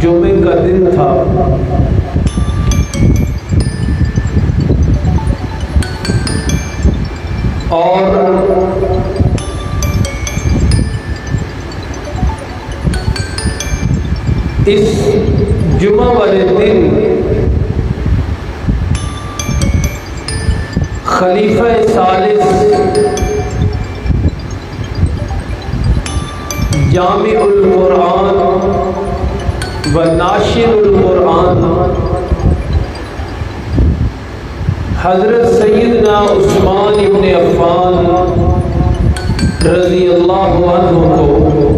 جمعے کا دن تھا، اور اس جمعہ والے دن خلیفہ ثالث جامع القرآن و ناشر القرآن حضرت سیدنا عثمان ابن عفان رضی اللہ عنہ کو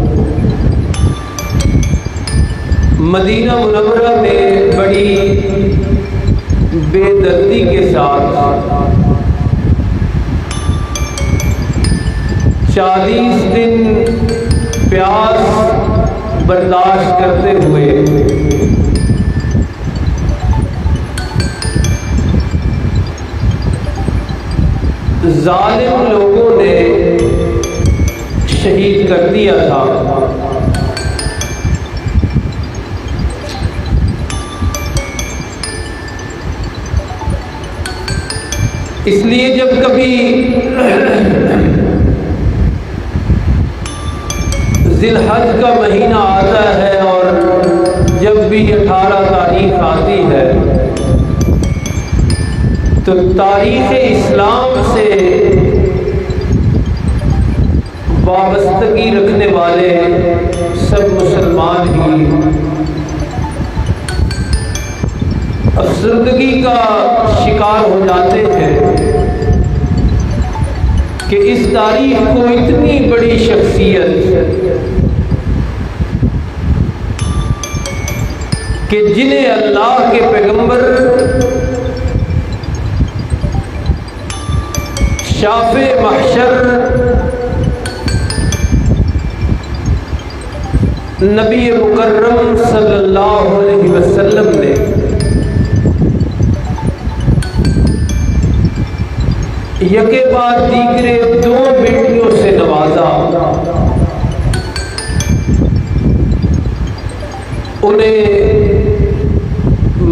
مدینہ منورہ میں بڑی بے دردی کے ساتھ 40 دن پیاس برداشت کرتے ہوئے ظالم لوگوں نے شہید کر دیا تھا۔ اس لیے جب کبھی ذی الحج کا مہینہ آتا ہے اور جب بھی 18 تاریخ آتی ہے تو تاریخ اسلام سے وابستگی رکھنے والے سب مسلمان ہی افسردگی کا شکار ہو جاتے ہیں کہ اس تاریخ کو اتنی بڑی شخصیت کہ جنہیں اللہ کے پیغمبر شافع محشر نبی مکرم صلی اللہ علیہ وسلم نے یکے بعد دیگرے 2 بیٹیوں سے نوازا، انہیں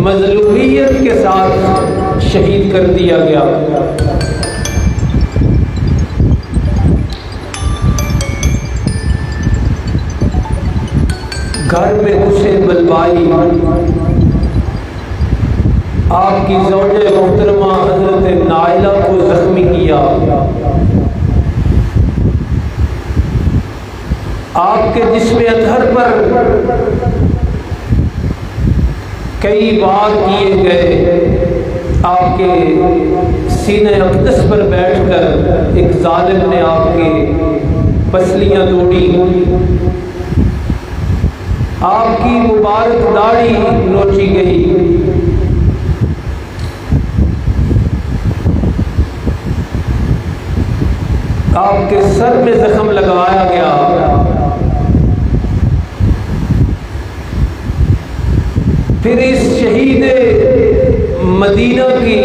مظلومیت کے ساتھ شہید کر دیا گیا۔ گھر میں گھسے بلوائی، آپ کی زوجہ محترمہ حضرت نائلہ کو زخمی کیا، آپ کے جسم اطہر پر کئی وار کیے گئے، آپ کے سینہ اقدس پر بیٹھ کر ایک ظالم نے آپ کے پسلیاں توڑی، آپ کی مبارک داڑھی نوچی گئی، آپ کے سر میں زخم لگایا گیا، پھر اس شہید مدینہ کی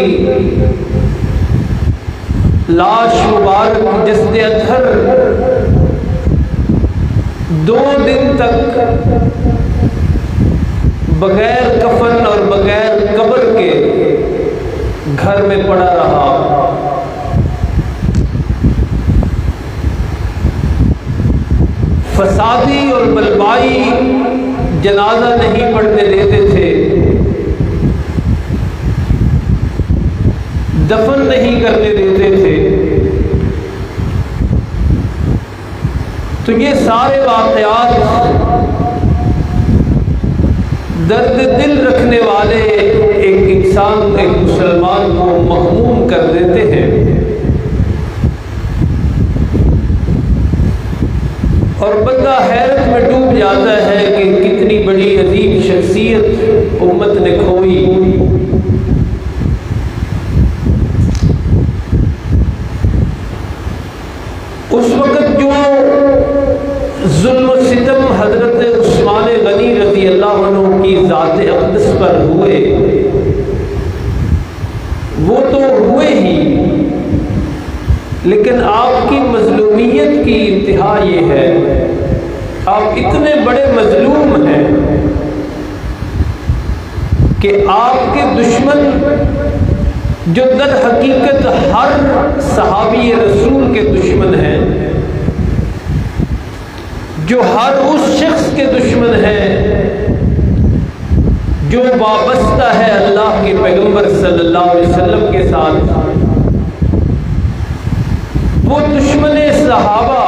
لاش مبارک جسد اطہر 2 دن تک بغیر کفن اور بغیر قبر کے گھر میں پڑا رہا۔ فسادی اور بلوائی جنازہ نہیں پڑھنے دیتے تھے، دفن نہیں کرنے دیتے تھے۔ تو یہ سارے واقعات درد دل رکھنے والے ایک انسان، ایک مسلمان کو مغموم کر دیتے ہیں، اور بندہ حیرت میں ڈوب جاتا ہے کہ کتنی بڑی عظیم شخصیت امت نے کھوئی۔ اس وقت جو ظلم و ستم حضرت عثمان غنی رضی اللہ عنہ کی ذات اقدس پر ہوئے، وہ تو ہوئے ہی، لیکن آپ کی مظلومیت کی انتہا یہ ہے، آپ اتنے بڑے مظلوم ہیں کہ آپ کے دشمن جو در حقیقت ہر صحابی رسول کے دشمن ہیں، جو ہر اس شخص کے دشمن ہیں جو وابستہ ہے اللہ کے پیغمبر صلی اللہ علیہ وسلم کے ساتھ، وہ دشمن صحابہ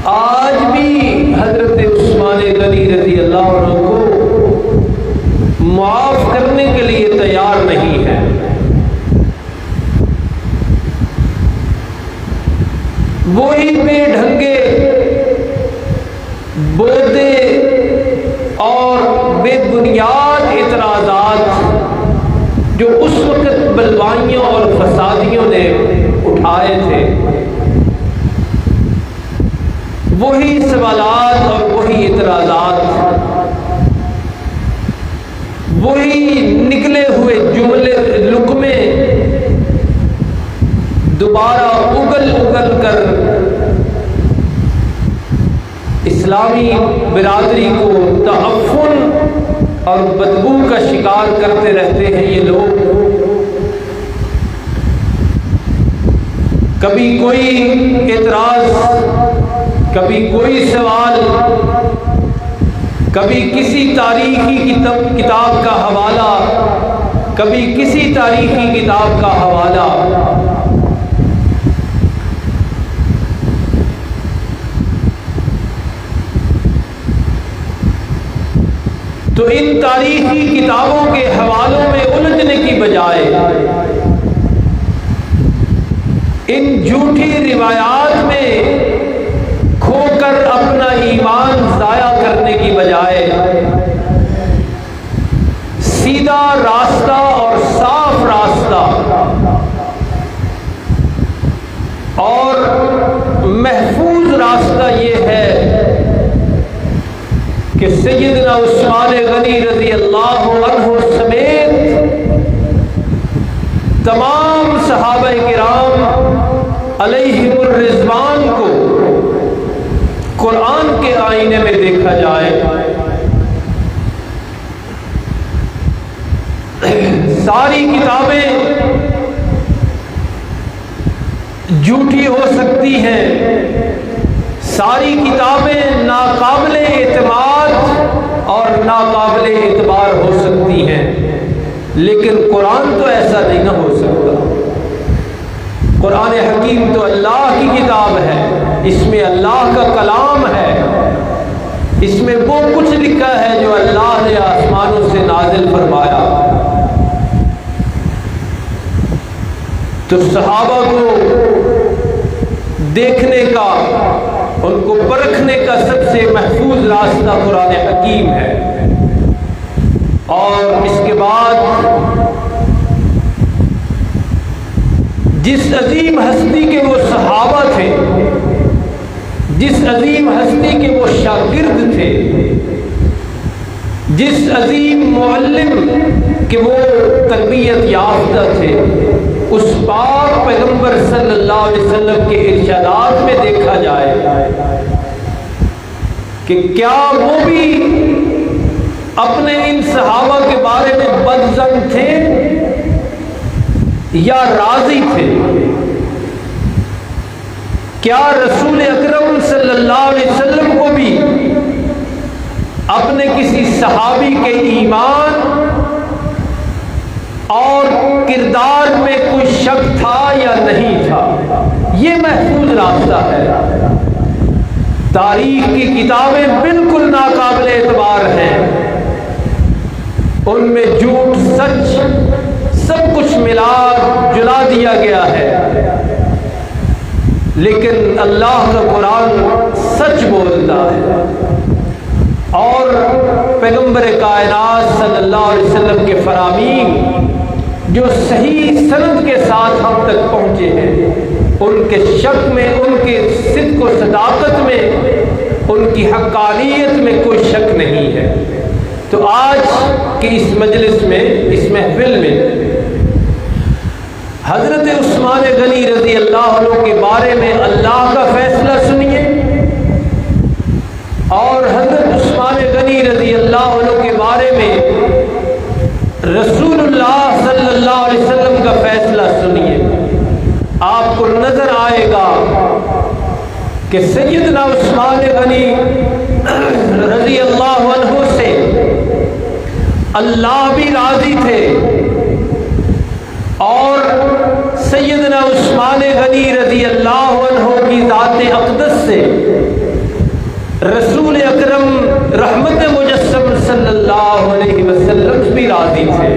آج بھی حضرت عثمان غنی رضی اللہ عنہ کو معاف کرنے کے لیے تیار نہیں ہے۔ وہی بے ڈھنگے، بودے اور بے بنیاد اعتراضات جو اس وقت بلوائیوں اور فسادیوں نے اٹھائے تھے، وہی سوالات اور وہی اعتراضات، وہی نکلے ہوئے جملے لقمے دوبارہ اگل اگل کر اسلامی برادری کو تعفن اور بدبو کا شکار کرتے رہتے ہیں یہ لوگ۔ کبھی کوئی اعتراض، کبھی کوئی سوال، کبھی کسی تاریخی کتاب کا حوالہ، کبھی کسی تاریخی کتاب کا حوالہ۔ تو ان تاریخی کتابوں کے حوالوں میں الجھنے کی بجائے، ان جھوٹی روایات میں کھو کر اپنا ایمان ضائع کرنے کی بجائے، سیدھا راستہ اور صاف راستہ اور محفوظ راستہ یہ ہے کہ سیدنا عثمان غنی رضی اللہ عنہ سمیت تمام صحابہ کرام علیہم الرضوان کو قرآن کے آئینے میں دیکھا جائے۔ ساری کتابیں جھوٹی ہو سکتی ہیں، ساری کتابیں ناقابل اعتماد اور ناقابل اعتبار ہو سکتی ہیں، لیکن قرآن تو ایسا نہیں نہ ہو سکتا۔ قرآن حکیم تو اللہ کی کتاب ہے، اس میں اللہ کا کلام ہے، اس میں وہ کچھ لکھا ہے جو اللہ نے آسمانوں سے نازل فرمایا۔ تو صحابہ کو دیکھنے کا، ان کو پرکھنے کا سب سے محفوظ راستہ قرآن حکیم ہے۔ اور اس کے بعد جس عظیم ہستی کے وہ صحابہ تھے، جس عظیم ہستی کے وہ شاگرد تھے، جس عظیم معلم کے وہ تربیت یافتہ تھے، اس پاک پیغمبر صلی اللہ علیہ وسلم کے ارشادات میں دیکھا جائے کہ کیا وہ بھی اپنے ان صحابہ کے بارے میں بدظن تھے یا راضی تھے؟ کیا رسول اکرم صلی اللہ علیہ وسلم کو بھی اپنے کسی صحابی کے ایمان اور کردار میں کوئی شک تھا یا نہیں تھا؟ یہ محفوظ راستہ ہے۔ تاریخ کی کتابیں بالکل ناقابل اعتبار ہیں، ان میں جھوٹ سچ سب کچھ ملا جلا دیا گیا ہے، لیکن اللہ کا قرآن سچ بولتا ہے۔ اور پیغمبر کائنات صلی اللہ علیہ وسلم کے فرامین جو صحیح سند کے ساتھ ہم تک پہنچے ہیں، ان کے شک میں، ان کے صدق و صداقت میں، ان کی حقانیت میں کوئی شک نہیں ہے۔ تو آج کی اس مجلس میں، اس محفل میں حضرت عثمان غنی رضی اللہ عنہ کے بارے میں اللہ کا فیصلہ سنیے، اور حضرت عثمان غنی رضی اللہ عنہ کے بارے میں کا فیصلہ سنیے، آپ کو نظر آئے گا کہ سیدنا عثمان غنی رضی اللہ عنہ سے اللہ بھی راضی تھے، اور سیدنا عثمان غنی رضی اللہ عنہ کی ذات اقدس سے رسول اکرم رحمت مجسم صلی اللہ علیہ وسلم بھی راضی تھے۔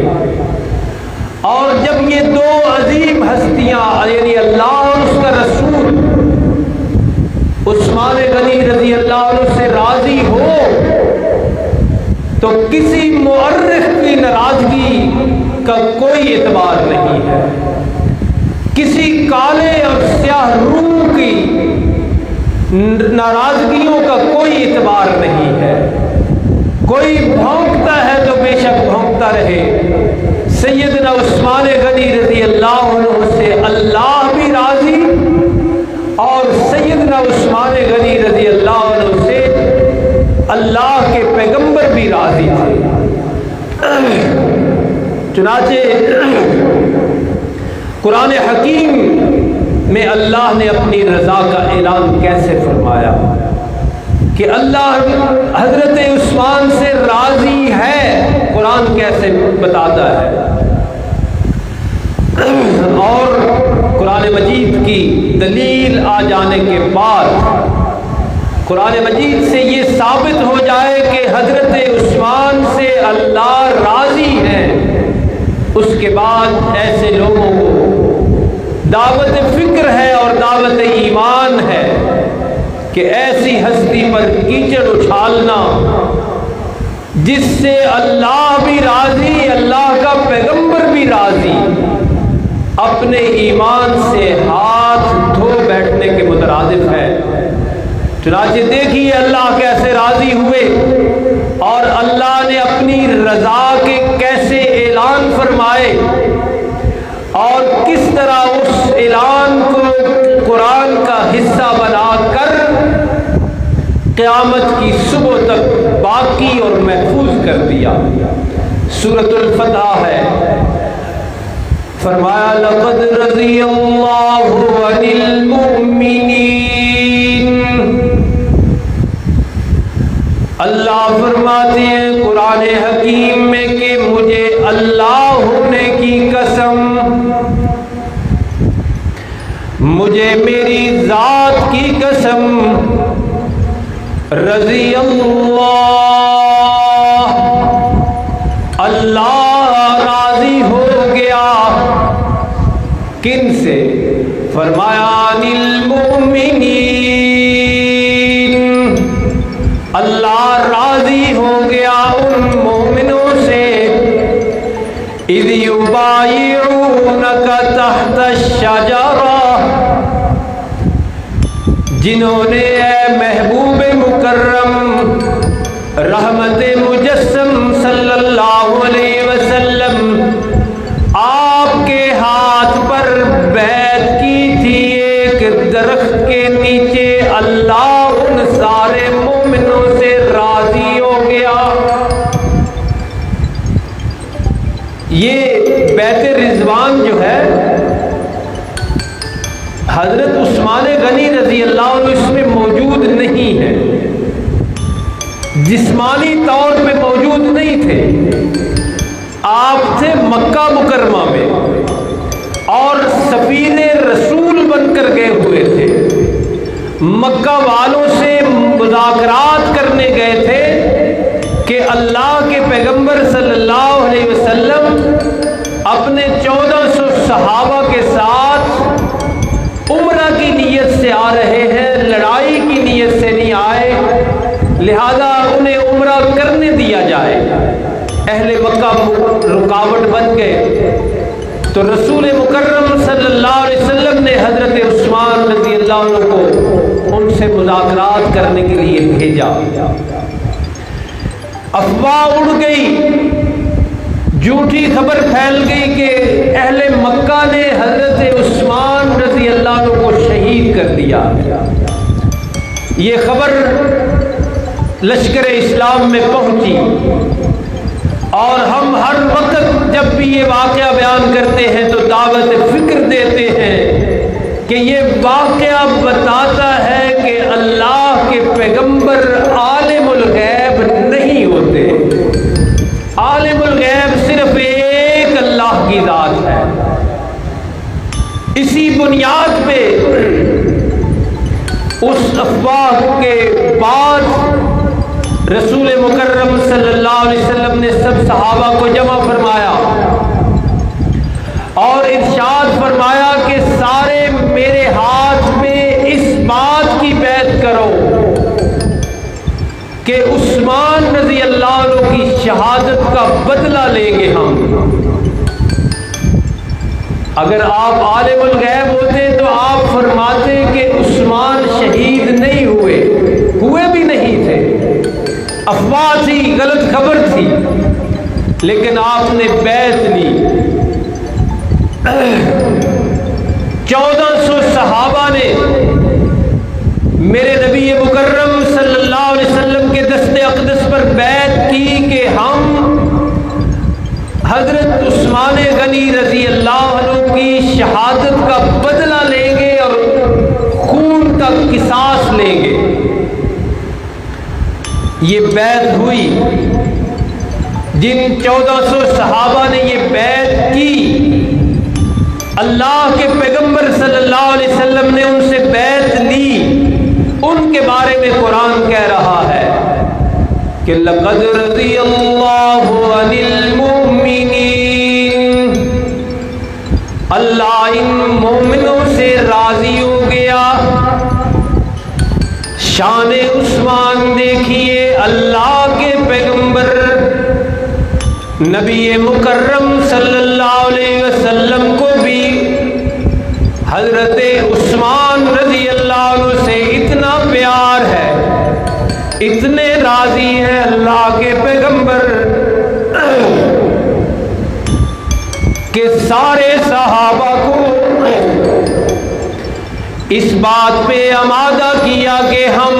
اور جب یہ دو عظیم ہستیاں یعنی اللہ اور اس کا رسول عثمان غنی رضی اللہ عنہ سے راضی ہو تو کسی مورخ کی ناراضگی کا کوئی اعتبار نہیں ہے، کسی کالے اور سیاہ روح کی ناراضگیوں کا کوئی اعتبار نہیں ہے۔ کوئی بھونکتا ہے تو بے شک بھونکتا رہے، سیدنا عثمان غنی رضی اللہ عنہ سے اللہ بھی راضی اور سیدنا عثمان غنی رضی اللہ عنہ سے اللہ کے پیغمبر بھی راضی تھے۔ چنانچہ قرآن حکیم میں اللہ نے اپنی رضا کا اعلان کیسے فرمایا کہ اللہ حضرت عثمان سے راضی ہے، قرآن کیسے بتاتا ہے۔ اور قرآن مجید کی دلیل آ جانے کے بعد قرآن مجید سے یہ ثابت ہو جائے کہ حضرت عثمان سے اللہ راضی ہے، اس کے بعد ایسے لوگوں کو دعوت فکر ہے اور دعوت ایمان ہے کہ ایسی ہستی پر کیچڑ اچھالنا جس سے اللہ بھی راضی، اللہ کا پیغمبر بھی راضی، اپنے ایمان سے ہاتھ دھو بیٹھنے کے مترادف ہے۔ چنانچہ دیکھیے اللہ کیسے راضی ہوئے اور اللہ نے اپنی رضا کے کیسے اعلان فرمائے اور کس طرح اس اعلان کو قرآن کا حصہ بنا کر قیامت کی صبح تک باقی اور محفوظ کر دیا۔ سورۃ الفتح ہے، فرمایا لقد رضی اللہ عن المؤمنین، اللہ فرماتے ہیں قرآن حکیم میں کہ مجھے اللہ ہونے کی قسم، مجھے میری ذات کی قسم، رضی اللہ راضی ہو گیا، کن سے؟ فرمایا عن المؤمنین، اللہ راضی ہو گیا ان مومنوں سے، اذ یبایعونک تحت الشجرہ، جنہوں نے اے محبوب مکرم رحمت مجسم صلی اللہ علیہ وسلم آپ کے ہاتھ پر بیعت کی تھی ایک درخت کے نیچے، اللہ ان سارے مومنوں سے راضی ہو گیا۔ یہ بیعت رضوان جو ہے حضرت عثمان غنی رضی اللہ عنہ اس میں موجود نہیں ہے، جسمانی طور پہ موجود نہیں تھے، آپ تھے مکہ مکرمہ میں اور سفیر رسول بن کر گئے ہوئے تھے، مکہ والوں سے مذاکرات کرنے گئے تھے کہ اللہ کے پیغمبر صلی اللہ علیہ وسلم اپنے 1400 صحابہ کے ساتھ عمرہ کی نیت سے آ رہے ہیں، لڑائی کی نیت سے نہیں آئے، لہذا انہیں عمرہ کرنے دیا جائے۔ اہل مکہ رکاوٹ بن گئے تو رسول مکرم صلی اللہ علیہ وسلم نے حضرت عثمان رضی اللہ عنہ کو ان سے مذاکرات کرنے کے لیے بھیجا۔ افواہ اڑ گئی، جھوٹی خبر پھیل گئی کہ اہل مکہ نے حضرت عثمان رضی اللہ عنہ کو شہید کر دیا۔ یہ خبر لشکر اسلام میں پہنچی اور ہم ہر وقت جب بھی یہ واقعہ بیان کرتے ہیں تو دعوت فکر دیتے ہیں کہ یہ واقعہ بتاتا ہے کہ اللہ کے پیغمبر عالم الغیب نہیں ہوتے. عالم الغیب صرف ایک اللہ کی ذات ہے. اسی بنیاد پہ اس افواہ کے بعد رسول مکرم صلی اللہ علیہ وسلم نے سب صحابہ کو جمع فرمایا اور ارشاد فرمایا کہ سارے میرے ہاتھ میں اس بات کی بیعت کرو کہ عثمان رضی اللہ عنہ کی شہادت کا بدلہ لیں گے ہم. اگر آپ عالم الغیب ہوتے تو آپ فرماتے کہ عثمان شہید نہیں ہوئے بھی نہیں تھے، افواہ تھی، غلط خبر تھی، لیکن آپ نے بیعت لی. 1400 صحابہ نے میرے نبی مکرم صلی اللہ علیہ وسلم کے دست اقدس پر بیعت کی کہ ہم حضرت عثمان غنی رضی اللہ عنہ کی شہادت کا بدلہ لیں گے اور خون کا قصاص لیں گے. یہ بیعت ہوئی. جن 1400 صحابہ نے یہ بیعت کی، اللہ کے پیغمبر صلی اللہ علیہ وسلم نے ان سے بیعت لی. ان کے بارے میں قرآن کہہ رہا ہے کہ لقد رضی اللہ عن المؤمنین، اللہ ان مومنوں سے راضی ہو گیا. شان عثمان دیکھیے، اللہ کے پیغمبر نبی مکرم صلی اللہ علیہ وسلم کو بھی حضرت عثمان رضی اللہ عنہ سے اتنا پیار ہے، اتنے راضی ہیں اللہ کے پیغمبر کہ سارے صحابہ کو اس بات پہ آمادہ کیا کہ ہم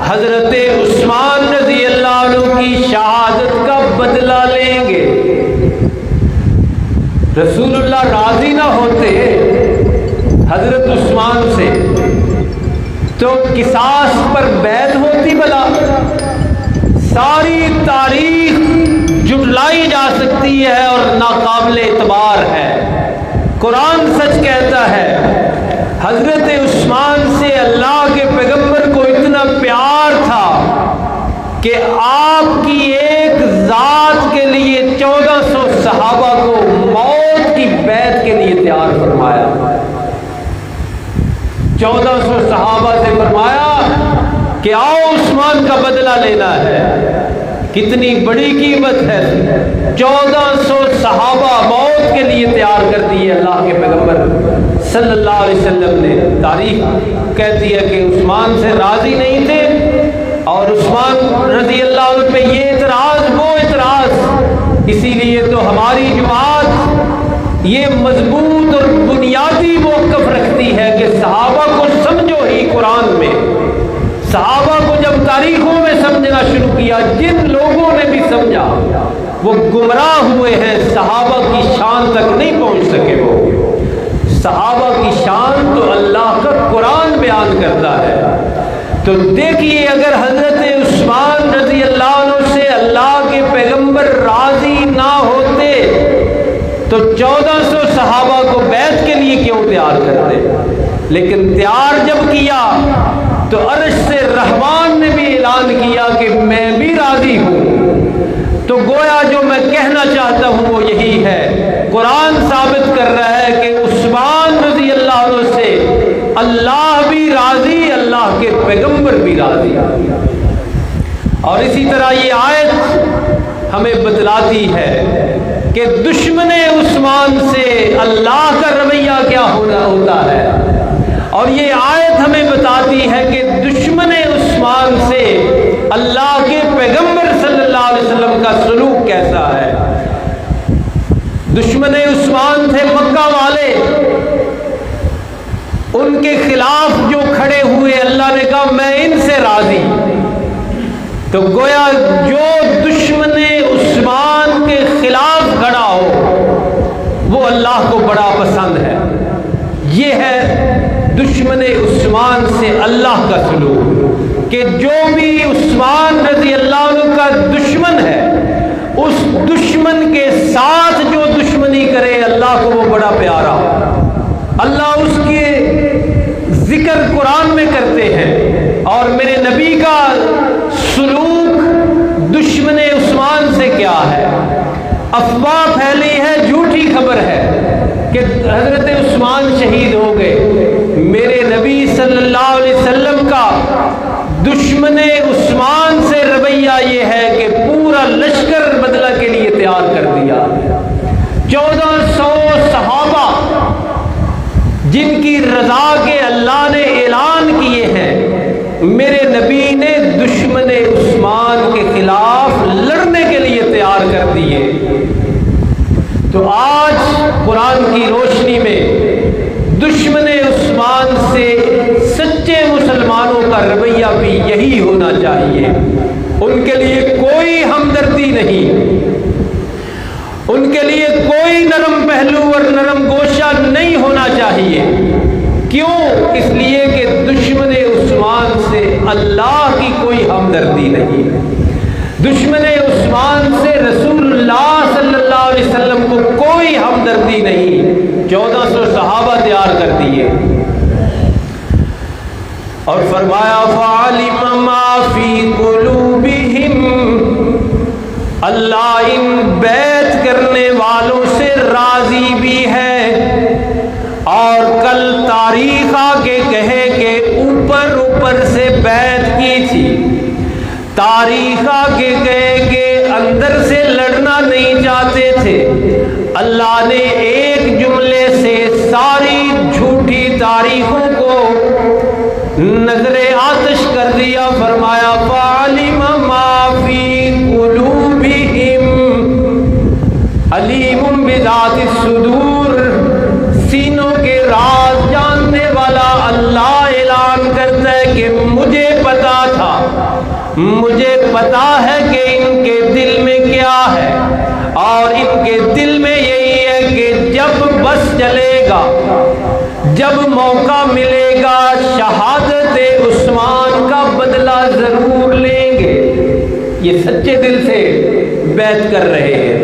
حضرت عثمان رضی اللہ عنہ کی شہادت کا بدلہ لیں گے. رسول اللہ راضی نہ ہوتے حضرت عثمان سے تو قصاص پر بیعت ہوتی بلا. ساری تاریخ جھٹلائی جا سکتی ہے اور ناقابل اعتبار ہے. قرآن سچ کہتا ہے حضرت عثمان سے اللہ کے پیغمبر کو اتنا پیار تھا کہ آپ کی ایک ذات کے لیے 1400 صحابہ کو موت کی بیعت کے لیے تیار فرمایا. 1400 صحابہ سے فرمایا کہ آؤ عثمان کا بدلہ لینا ہے. کتنی بڑی قیمت ہے. 1400 صحابہ موت کے لیے تیار کر دیے اللہ کے پیغمبر صلی اللہ علیہ وسلم نے. تاریخ کہتی ہے کہ عثمان سے راضی نہیں تھے اور عثمان رضی اللہ عنہ پہ یہ اعتراض وہ اعتراض. اسی لیے تو ہماری جماعت یہ مضبوط اور بنیادی موقف رکھتی ہے کہ صحابہ کو سمجھو ہی قرآن میں. صحابہ کو جب تاریخوں میں سمجھنا شروع کیا، جن لوگوں نے بھی سمجھا وہ گمراہ ہوئے ہیں. صحابہ کی شان تک نہیں پہنچ سکے. وہ صحابہ کی شان تو اللہ کا قرآن بیان کرتا ہے. تو دیکھیے اگر حضرت عثمان رضی اللہ عنہ سے اللہ کے پیغمبر راضی نہ ہوتے تو 1400 صحابہ کو بیعت کے لیے کیوں تیار کرتے. لیکن تیار جب کیا تو عرش سے رحمان نے بھی اعلان کیا کہ میں بھی راضی ہوں. تو گویا جو میں کہنا چاہتا ہوں وہ یہی ہے. قرآن ثابت کر رہا ہے کہ عثمان رضی اللہ عنہ سے اللہ بھی راضی، اللہ کے پیغمبر بھی راضی. اور اسی طرح یہ آیت ہمیں بتلاتی ہے کہ دشمن عثمان سے اللہ کا رویہ کیا ہوتا ہے. اور یہ آیت ہمیں بتاتی ہے کہ دشمن عثمان سے اللہ کے پیغمبر صلی اللہ علیہ وسلم کا سلوک کیسا ہے. دشمن عثمان تھے مکہ والے. ان کے خلاف جو کھڑے ہوئے اللہ نے کہا میں ان سے راضی. تو گویا جو دشمن عثمان اللہ کو بڑا پسند ہے۔ یہ ہے دشمن عثمان سے اللہ کا سلوک کہ جو بھی عثمان رضی اللہ عنہ کا دشمن ہے، اس دشمن کے ساتھ جو دشمنی کرے اللہ کو وہ بڑا پیارا۔ اللہ اس کے ذکر قرآن میں کرتے ہیں، اور میرے نبی کا سلوک دشمن عثمان سے کیا ہے؟ افواہ پھیلی ہے، جھوٹی خبر ہے کہ حضرت عثمان شہید ہو گئے۔ میرے نبی صلی اللہ علیہ وسلم کا دشمن عثمان سے رویہ یہ ہے کہ پورا لشکر بدلہ کے لیے تیار کر دیا۔ 1400 صحابہ جن کی رضا کے اللہ نے اعلان کیے ہیں، میرے نبی نے دشمن عثمان کے خلاف لڑنے کے لیے تیار کر دیے۔ تو آج قرآن کی روشنی میں دشمن عثمان سے سچے مسلمانوں کا رویہ بھی یہی ہونا چاہیے۔ ان کے لیے کوئی ہمدردی نہیں، ان کے لیے کوئی نرم پہلو اور نرم گوشہ نہیں ہونا چاہیے۔ کیوں؟ اس لیے کہ دشمن عثمان سے اللہ کی کوئی ہمدردی نہیں، دشمن عثمان سے رسول اللہ صلی اللہ علیہ وسلم کو کوئی ہمدردی نہیں۔ 1400 صحابہ تیار کر دیے اور فرمایا فَعَلِمَ مَا فِي قُلُوبِهِمْ، اللہ ان بیعت کرنے والوں سے راضی بھی ہے، اور کل تاریخ آگے کہے کہ اوپر اوپر سے بیعت کی تھی، تاریخ آگے کہے کہ اندر سے لڑنا نہیں چاہتے تھے۔ اللہ نے ایک جملے سے ساری جھوٹی تاریخوں کو نظر آتش کر دیا۔ فرمایا فَعَلِمَ مَا فِي قُلُوبِهِمْ، علیم بذات الصدور، سینوں کے راز جاننے والا اللہ اعلان کرتا ہے کہ مجھے پتا تھا، مجھے پتا ہے کہ ان کے دل میں کیا ہے، اور ان کے دل میں یہی ہے کہ جب بس چلے گا، جب موقع ملے گا، شہادت عثمان کا بدلہ ضرور لیں گے۔ یہ سچے دل سے بیعت کر رہے ہیں۔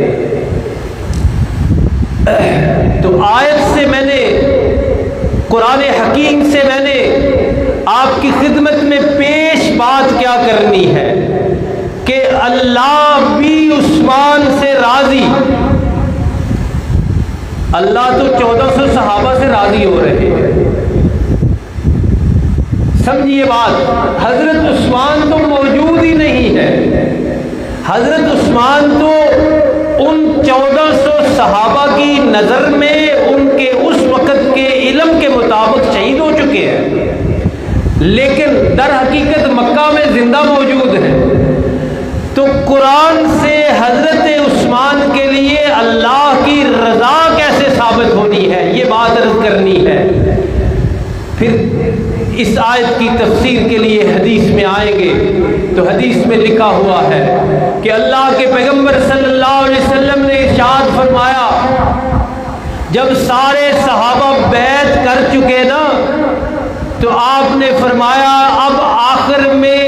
تو آیت سے میں نے، قرآن حکیم سے میں نے آپ کی خدمت میں پیش بات کیا کرنی ہے کہ اللہ بھی عثمان سے راضی۔ اللہ تو 1400 صحابہ سے راضی ہو رہے ہیں، سمجھیے بات۔ حضرت عثمان تو موجود ہی نہیں ہے، حضرت عثمان تو ان 1400 صحابہ کی نظر میں ان کے اس وقت کے علم کے مطابق شہید ہو چکے ہیں، لیکن در حقیقت مکہ میں زندہ موجود ہیں۔ تو قرآن سے حضرت عثمان کے لیے اللہ کی رضا کیسے ثابت ہونی ہے، یہ بات عرض کرنی ہے۔ پھر اس آیت کی تفسیر کے لیے حدیث میں آئیں گے تو حدیث میں لکھا ہوا ہے کہ اللہ کے پیغمبر صلی اللہ علیہ وسلم نے ارشاد فرمایا، جب سارے صحابہ بیعت کر چکے نا تو آپ نے فرمایا اب آخر میں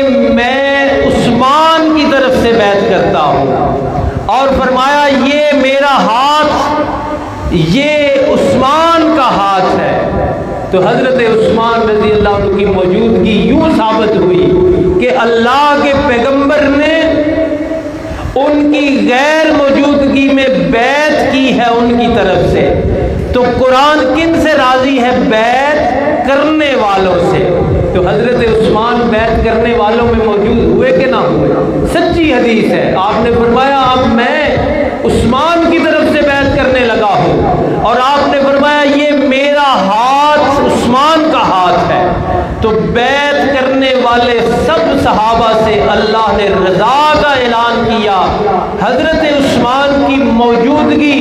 عثمان کی طرف سے بیعت کرتا ہوں، اور فرمایا یہ میرا ہاتھ یہ عثمان کا ہاتھ ہے۔ تو حضرت عثمان رضی اللہ عنہ کی موجودگی یوں ثابت ہوئی کہ اللہ کے پیغمبر نے ان کی غیر موجودگی میں بیعت کی ہے ان کی طرف سے۔ تو قرآن کن سے راضی ہے؟ بیعت کرنے والوں سے۔ تو حضرت عثمان بیعت کرنے والوں میں موجود ہوئے کہ نہ ہوئے؟ سچی حدیث ہے۔ آپ نے فرمایا اب میں عثمان کی طرف سے بیعت کرنے لگا ہوں، اور آپ نے فرمایا یہ میرا ہاتھ عثمان کا ہاتھ ہے۔ تو بیعت کرنے والے سب صحابہ سے اللہ نے رضا کا اعلان کیا۔ حضرت عثمان کی موجودگی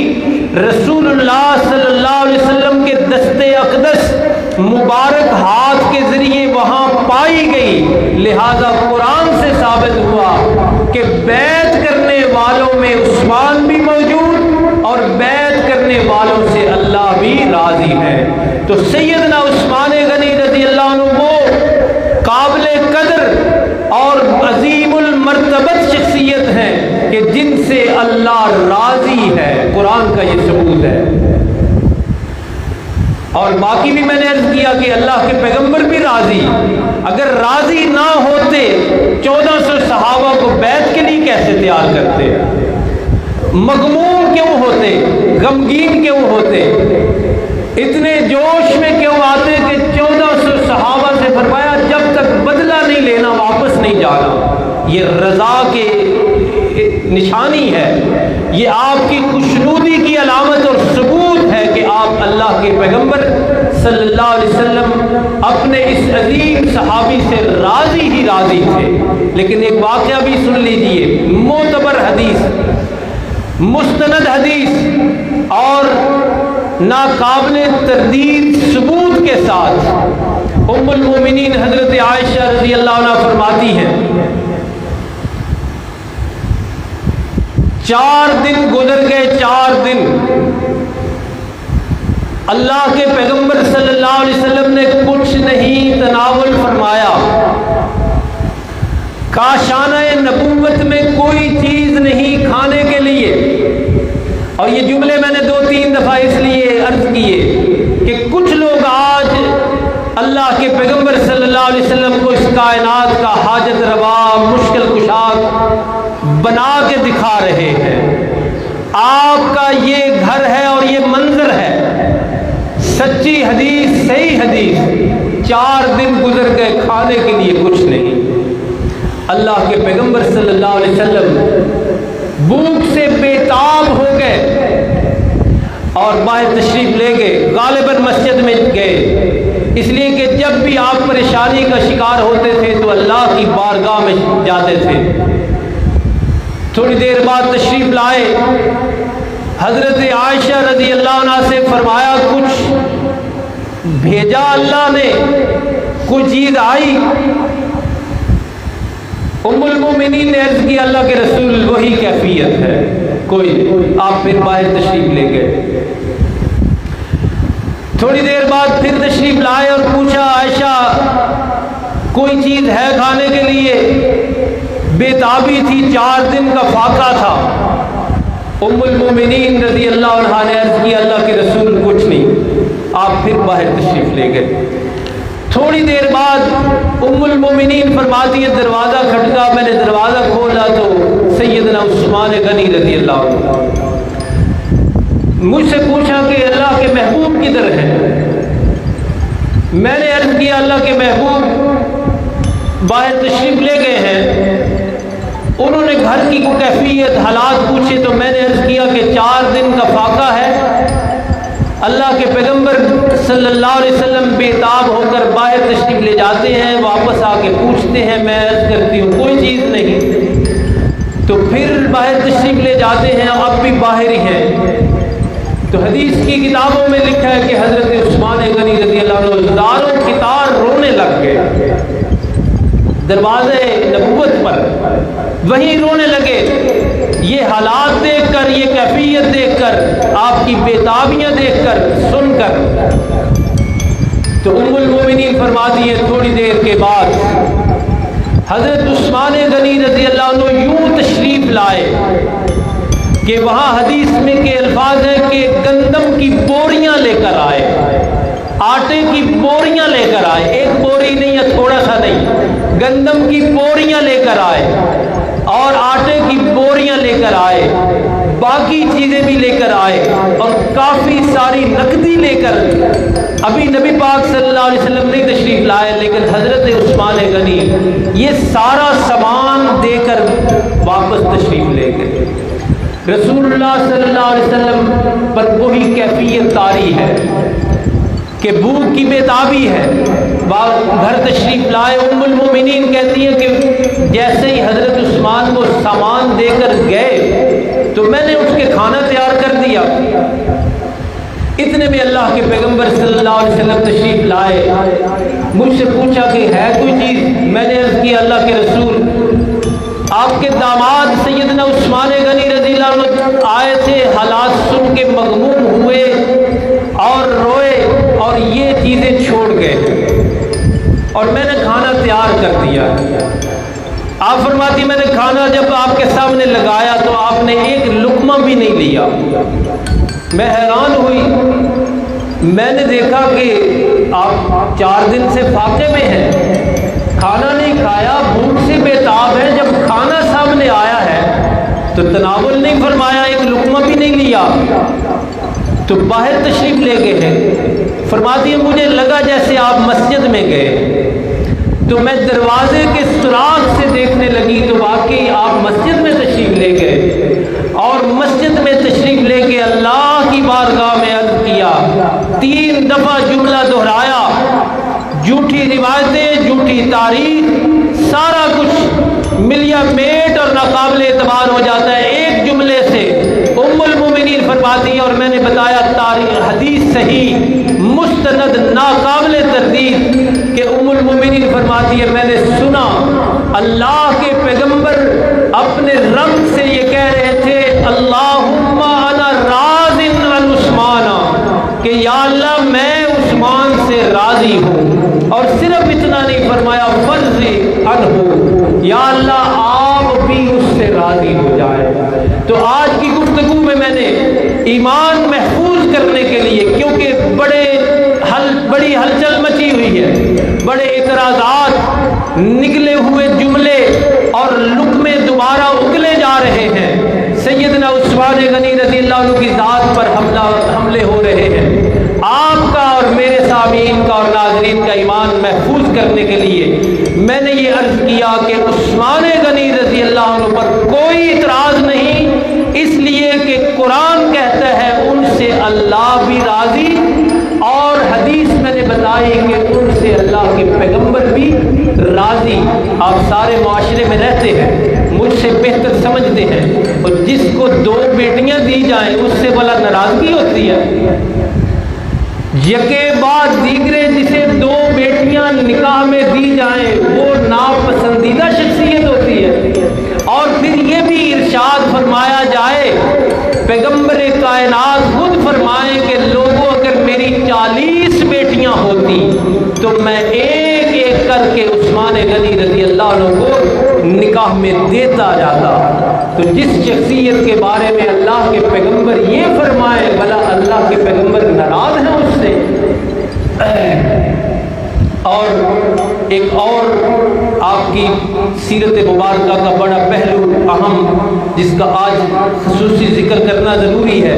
رسول اللہ صلی اللہ علیہ وسلم کے دست اقدس مبارک ہاتھ کے ذریعے وہاں پائی گئی، لہذا قرآن سے ثابت ہوا کہ بیعت کرنے والوں میں عثمان بھی موجود اور بیعت کرنے کرنے والوں سے اللہ بھی راضی ہے۔ تو سیدنا عثمان غنی رضی اللہ عنہ وہ قابل قدر اور عظیم المرتبت شخصیت ہیں کہ جن سے اللہ راضی ہے، قرآن کا یہ ثبوت ہے۔ اور باقی بھی میں نے عرض کیا کہ اللہ کے پیغمبر بھی راضی، اگر راضی نہ ہوتے 1400 صحابہ کو بیعت کے لیے کیسے تیار کرتے؟ مغموم کیوں ہوتے، غمگین کیوں ہوتے، اتنے جوش میں کیوں آتے کہ 1400 صحابہ سے فرمایا جب تک بدلہ نہیں لینا واپس نہیں جانا۔ یہ رضا کے نشانی ہے، یہ آپ کی خوشنودی کی علامت اور ثبوت ہے کہ آپ اللہ کے پیغمبر صلی اللہ علیہ وسلم اپنے اس عظیم صحابی سے راضی ہی راضی تھے۔ لیکن ایک واقعہ بھی سن لیجئے، معتبر حدیث، مستند حدیث اور ناقابل تردید ثبوت کے ساتھ ام المومنین حضرت عائشہ رضی اللہ عنہ فرماتی ہیں 4 دن گزر گئے، 4 دن اللہ کے پیغمبر صلی اللہ علیہ وسلم نے کچھ نہیں تناول فرمایا، کاشانہ نبوت میں کوئی چیز نہیں کھانے کے لیے۔ اور یہ جملے میں نے 2-3 دفعہ اس لیے عرض کیے کہ کچھ لوگ آج اللہ کے پیغمبر صلی اللہ علیہ وسلم کو اس کائنات کا حاجت روا، مشکل کشا بنا کے دکھا رہے ہیں۔ آپ کا یہ گھر ہے اور یہ منظر ہے، سچی حدیث، صحیح حدیث، 4 دن گزر گئے، کھانے کے لیے کچھ نہیں۔ اللہ کے پیغمبر صلی اللہ علیہ وسلم بھوک سے بےتاب ہو گئے اور باہر تشریف لے گئے، غالباً مسجد میں گئے، اس لیے کہ جب بھی آپ پریشانی کا شکار ہوتے تھے تو اللہ کی بارگاہ میں جاتے تھے۔ تھوڑی دیر بعد تشریف لائے، حضرت عائشہ رضی اللہ عنہ سے فرمایا کچھ بھیجا اللہ نے، کوئی چیز آئی؟ ام المومنین نے عرض کیا اللہ کے رسول وہی کیفیت ہے، کوئی نہیں۔ آپ پھر باہر تشریف لے گئے۔ تھوڑی دیر بعد پھر تشریف لائے اور پوچھا عائشہ کوئی چیز ہے کھانے کے لیے؟ بےتابی تھی، 4 دن کا فاقہ تھا۔ ام المومنین رضی اللہ عنہ نے عرض کیا اللہ کے رسول کچھ نہیں۔ آپ پھر باہر تشریف لے گئے۔ تھوڑی دیر بعد ام المومنین فرماتی ہے دروازہ کھٹکا، میں نے دروازہ کھولا تو سیدنا عثمان غنی رضی اللہ عنہ مجھ سے پوچھا کہ اللہ کے محبوب کدھر ہیں؟ میں نے عرض کیا اللہ کے محبوب باہر تشریف لے گئے ہیں۔ انہوں نے گھر کی کیفیت حالات پوچھے تو میں نے عرض کیا کہ 4 دن کا فاقہ ہے، اللہ کے پیغمبر صلی اللہ علیہ وسلم بےتاب ہو کر باہر تشریف لے جاتے ہیں، واپس آ کے پوچھتے ہیں، میں عرض کرتی ہوں کوئی چیز نہیں، تو پھر باہر تشریف لے جاتے ہیں، اب بھی باہر ہی ہیں۔ تو حدیث کی کتابوں میں لکھا ہے کہ حضرت عثمان غنی رضی اللہ عنہ داروں کی تار رونے لگ گئے، دروازے نبوت پر وہیں رونے لگے، یہ حالات دیکھ کر، یہ کیفیت دیکھ کر، آپ کی بےتابیاں دیکھ کر، سن کر۔ تو ام المومنین فرماتی ہے تھوڑی دیر کے بعد حضرت عثمان غنی رضی اللہ عنہ یوں تشریف لائے کہ وہاں حدیث میں کے الفاظ ہیں کہ گندم کی بوریاں لے کر آئے، آٹے کی بوریاں لے کر آئے، ایک بوری نہیں یا تھوڑا سا نہیں، گندم کی بوریاں لے کر آئے اور آٹے کی بوریاں لے کر آئے، باقی چیزیں بھی لے کر آئے اور کافی ساری نقدی لے کر۔ ابھی نبی پاک صلی اللہ علیہ وسلم نہیں تشریف لائے لیکن حضرت عثمان غنی یہ سارا سامان دے کر واپس تشریف لے گئے۔ رسول اللہ صلی اللہ علیہ وسلم پر وہی کیفیت طاری ہے کہ بھوک کی بےتابی ہے، گھر تشریف لائے۔ ام المومنین کہتی ہیں کہ جیسے ہی حضرت عثمان کو سامان دے کر گئے تو میں نے اٹھ کے کھانا تیار کر دیا۔ اتنے میں اللہ کے پیغمبر صلی اللہ علیہ وسلم تشریف لائے، مجھ سے پوچھا کہ ہے کوئی چیز؟ میں نے عرض کیا اللہ کے رسول آپ کے داماد سیدنا عثمان غنی رضی اللہ عنہ آئے تھے، حالات سن کے مغموم ہوئے ہوئے اور روئے اور یہ چیزیں چھوڑ گئے اور میں نے کھانا تیار کر دیا. آپ فرماتی میں نے کھانا جب آپ کے سامنے لگایا تو آپ نے ایک لقمہ بھی نہیں لیا. میں حیران ہوئی. میں نے دیکھا کہ آپ 4 دن سے فاقے میں ہیں, کھانا نہیں کھایا, بھوک سے بےتاب ہے. جب کھانا سامنے آیا ہے تو تناول نہیں فرمایا, ایک لقمہ بھی نہیں لیا, تو باہر تشریف لے گئے ہیں. فرماتی ہے مجھے لگا جیسے آپ مسجد میں گئے, تو میں دروازے کے سوراخ سے دیکھنے لگی تو واقعی آپ مسجد میں تشریف لے گئے, اور مسجد میں تشریف لے کے اللہ کی بارگاہ میں عرض کیا. 3 دفعہ جملہ دہرایا, جھوٹی روایتیں, جھوٹی تاریخ, سارا کچھ ملیا میٹ اور ناقابل اعتبار ہو جاتا ہے ایک جملے سے. ام المومنین فرماتی ہے اور میں نے بتایا تاریخ حدیث صحیح مستند ناقابل تردید کہ ام المومنین فرماتی ہے میں نے سنا اللہ کے پیغمبر اپنے رب سے یہ کہہ رہے تھے اللہم انا راض عن عثمان, کہ یا اللہ میں عثمان سے راضی ہوں. اور صرف اتنا نہیں فرمایا فرض عنہ, یا اللہ آپ بھی اس سے راضی ہو جائے. تو آج کی گفتگو میں میں نے ایمان محفوظ کرنے کے لیے, کیونکہ بڑی ہلچل مچی ہوئی ہے, بڑے اعتراضات, نکلے ہوئے جملے اور لقمے دوبارہ اگلے جا رہے ہیں. سیدنا عثمان غنی رضی اللہ عنہ کی ذات پر حملے ہو رہے ہیں. آپ کا اور میرے سامعین کا اور ناظرین کا ایمان محفوظ کرنے کے لیے میں نے یہ عرض کیا کہ عثمان غنی رضی اللہ عنہ پر کوئی اعتراض نہیں, اس لیے کہ قرآن کہتا ہے ان سے اللہ بھی راضی, اور حدیث میں نے بتائی کہ ان سے اللہ کے پیغمبر بھی راضی. آپ سارے معاشرے میں رہتے ہیں, مجھ سے بہتر سمجھتے ہیں, اور جس کو 2 بیٹیاں دی جائیں اس سے بلا ناراضگی ہوتی ہے. یکے بعد دیگرے جسے 2 بیٹیاں نکاح میں دی جائیں وہ ناپسندیدہ شخصیت ہوتی ہے. اور پھر یہ بھی ارشاد فرمایا جائے, پیغمبر کائنات خود فرمائیں کہ لوگوں اگر میری 40 بیٹیاں ہوتی تو میں ایک ایک کر کے عثمان غنی رضی اللہ عنہ کو نکاح میں دیتا جاتا. تو جس شخصیت کے بارے میں اللہ کے پیغمبر یہ فرمائے بھلا اللہ کے پیغمبر ناراض ہیں اس سے. اور ایک اور آپ کی سیرت مبارکہ کا بڑا پہلو اہم جس کا آج خصوصی ذکر کرنا ضروری ہے,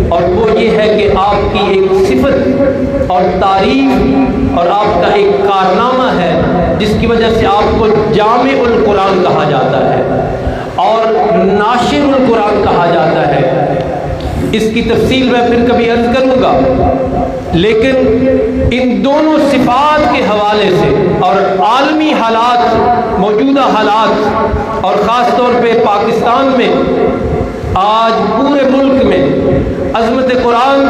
اور وہ یہ ہے کہ آپ کی ایک صفت اور تعریف اور آپ کا ایک کارنامہ ہے جس کی وجہ سے آپ کو جامع القرآن کہا جاتا ہے اور ناشر القرآن کہا جاتا ہے. اس کی تفصیل میں پھر کبھی عرض کروں گا, لیکن ان دونوں صفات کے حوالے سے اور عالمی حالات, موجودہ حالات, اور خاص طور پہ پاکستان میں آج پورے ملک میں عظمت قرآن,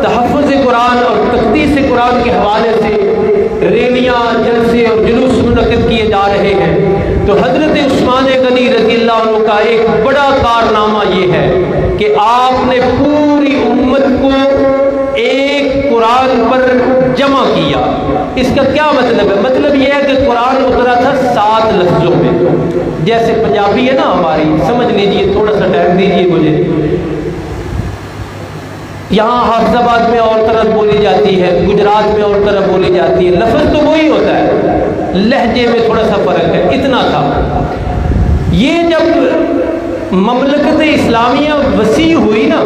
تحفظ قرآن اور تقدیس قرآن کے حوالے سے ریلیاں, جلسے اور جلوس منعقد کیے جا رہے ہیں. تو حضرت عثمان غنی رضی اللہ عنہ کا ایک بڑا کارنامہ یہ ہے کہ آپ نے پوری امت کو ایک قرآن پر جمع کیا. اس کا کیا مطلب ہے؟ مطلب یہ ہے کہ قرآن اترا تھا 7 لفظوں میں. جیسے پنجابی ہے نا ہماری, سمجھ لیجئے, تھوڑا سا ٹائم دیجئے مجھے. یہاں حافظ آباد میں اور طرح بولی جاتی ہے, گجرات میں اور طرح بولی جاتی ہے, لفظ تو وہی ہوتا ہے, لہجے میں تھوڑا سا فرق ہے, اتنا تھا. یہ جب مملکت اسلامیہ وسیع ہوئی نا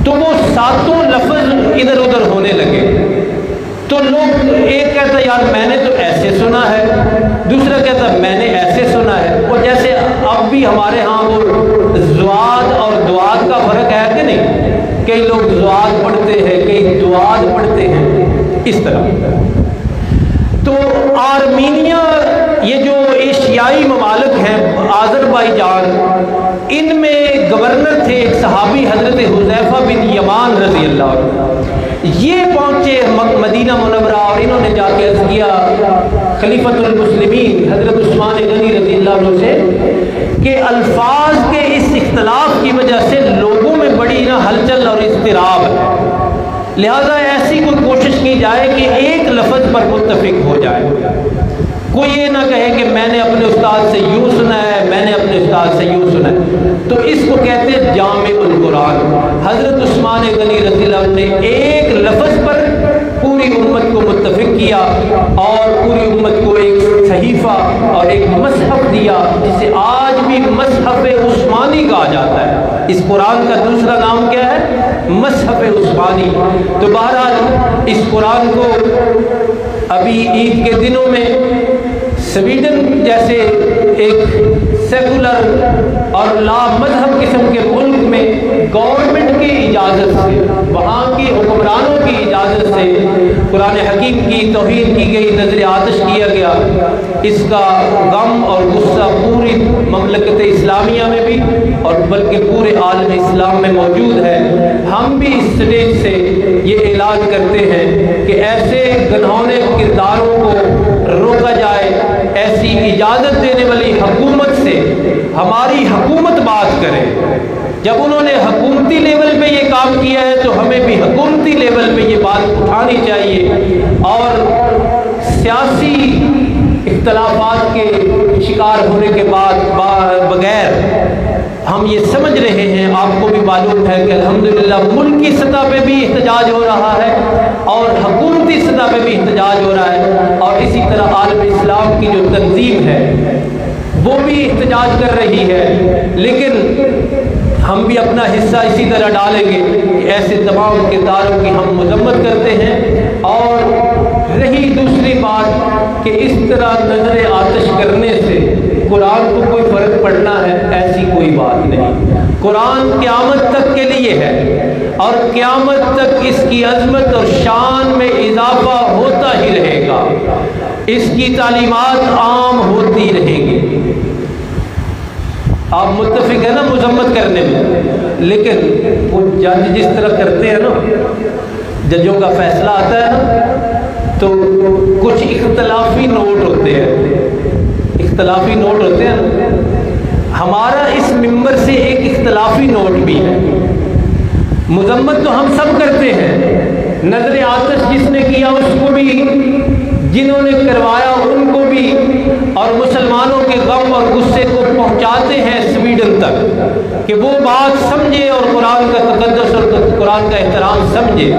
تو وہ 7 لفظ ادھر ادھر ہونے لگے. تو لوگ, ایک کہتا یار میں نے تو ایسے سنا ہے, دوسرا کہتا میں نے ایسے سنا ہے. اور جیسے اب بھی ہمارے ہاں وہ زواد اور دواد کا فرق ہے کہ نہیں, کئی لوگ زواد پڑھتے ہیں, کئی دواد پڑھتے ہیں, اس طرح. تو آرمینیا, یہ جو ایشیائی ممالک ہیں, آذربائیجان, ان میں گورنر تھے ایک صحابی حضرت حذیفہ بن یمان رضی اللہ عنہ. یہ پہنچے مدینہ منورہ اور انہوں نے جا کے عرض کیا خلیفۃ المسلمین حضرت عثمان غنی رضی اللہ عنہ سے کہ الفاظ کے اس اختلاف کی وجہ سے لوگوں میں بڑی بھی نا ہلچل اور اضطراب ہے، لہذا ایسی کوئی کوشش کی جائے کہ ایک لفظ پر متفق ہو جائے۔ کوئی یہ نہ کہے کہ میں نے اپنے استاد سے یوں سنا ہے، میں نے اپنے استاد سے یوں سنا ہے، تو اس کو کہتے ہیں جامع القرآن۔ حضرت عثمان غنی رضی اللہ عنہ نے ایک لفظ پر پوری امت کو متفق کیا اور پوری امت کو ایک صحیفہ اور ایک مصحف دیا، جسے آج بھی مصحف عثمانی کہا جاتا ہے۔ اس قرآن کا دوسرا نام کیا ہے؟ مصحف عثمانی۔ تو بہرحال اس قرآن کو ابھی عید کے دنوں میں سویڈن جیسے ایک سیکولر اور لا مذہب قسم کے ملک میں گورنمنٹ کی اجازت سے، وہاں کی حکمرانوں کی اجازت سے قرآن حکیم کی توہین کی گئی، نظر آتش کیا گیا۔ اس کا غم اور غصہ پوری مملکت اسلامیہ میں بھی اور بلکہ پورے عالم اسلام میں موجود ہے۔ ہم بھی اس سٹیج سے یہ اعلان کرتے ہیں کہ ایسے گنہونے کرداروں کو روکا جائے، ایسی اجازت دینے والی حکومت سے ہماری حکومت بات کرے۔ جب انہوں نے حکومتی لیول پہ یہ کام کیا ہے تو ہمیں بھی حکومتی لیول پہ یہ بات اٹھانی چاہیے، اور سیاسی اختلافات کے شکار ہونے کے بغیر ہم یہ سمجھ رہے ہیں، آپ کو بھی معلوم ہے کہ الحمدللہ ملکی سطح پہ بھی احتجاج ہو رہا ہے اور حکومتی سطح پہ بھی احتجاج ہو رہا ہے، اور اسی طرح عالم اسلام کی جو تنظیم ہے وہ بھی احتجاج کر رہی ہے، لیکن ہم بھی اپنا حصہ اسی طرح ڈالیں گے کہ ایسے تمام کرداروں کی ہم مذمت کرتے ہیں۔ اور رہی دوسری بات کہ اس طرح نظر آتش کرنے سے قرآن کو کوئی فرق پڑنا ہے، ایسی کوئی بات نہیں۔ قرآن قیامت تک کے لیے ہے اور قیامت تک اس کی عظمت اور شان میں اضافہ ہوتا ہی رہے گا، اس کی تعلیمات عام ہوتی رہیں گی۔ آپ متفق ہیں نا مذمت کرنے میں، لیکن وہ جج جس طرح کرتے ہیں نا، ججوں کا فیصلہ آتا ہے نا تو کچھ اختلافی نوٹ ہوتے ہیں، اختلافی نوٹ ہوتے ہیں نا، ہمارا اس ممبر سے ایک اختلافی نوٹ بھی ہے۔ مذمت تو ہم سب کرتے ہیں، نظر آتش جس نے کیا اس کو بھی، جنہوں نے کروایا ان کو بھی، اور مسلمانوں کے غم اور غصے کو پہنچاتے ہیں سویڈن تک کہ وہ بات سمجھے اور قرآن کا تقدس اور قرآن کا احترام سمجھے۔